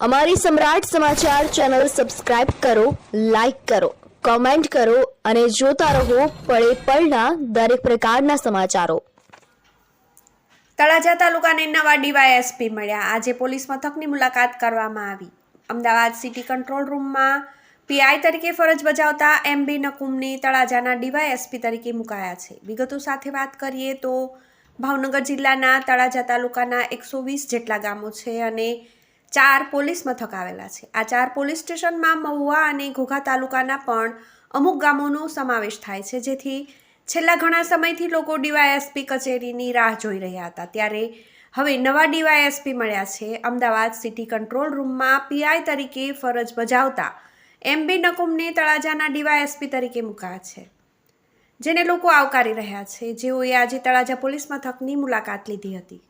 અમારી સમ્રાટ સમાચાર ચેનલ સબસ્ક્રાઇબ કરો, લાઈક કરો, કોમેન્ટ કરો અને જોતા રહો પળે પળના દરેક પ્રકારના સમાચારો। તળાજા તાલુકાને નવા ડીવાયએસપી મળ્યા। આજે પોલીસ મથકની મુલાકાત કરવામાં આવી। અમદાવાદ સિટી કંટ્રોલ રૂમમાં પીઆઈ તરીકે ફરજ બજાવતા એમબી નકુમને તળાજાના ડીવાયએસપી તરીકે મુકાયા છે। વિગતો સાથે વાત કરીએ તો ભાવનગર જિલ્લાના તળાજા તાલુકાના 120 જેટલા ગામો છે અને 4 પોલીસ મથક આવેલા છે। આ 4 પોલીસ સ્ટેશનમાં મહુવા અને ઘોઘા તાલુકાના પણ અમુક ગામોનો સમાવેશ થાય છે, જેથી છેલ્લા ઘણા સમયથી લોકો ડીવાયએસપી કચેરીની રાહ જોઈ રહ્યા હતા। ત્યારે હવે નવા ડીવાયએસપી મળ્યા છે। અમદાવાદ સિટી કંટ્રોલ રૂમમાં પીઆઈ તરીકે ફરજ બજાવતા એમબી નકુમને તળાજાના ડીવાયએસપી તરીકે મુકાયા છે, જેને લોકો આવકારી રહ્યા છે, જેઓએ આજે તળાજા પોલીસ મથકની મુલાકાત લીધી હતી।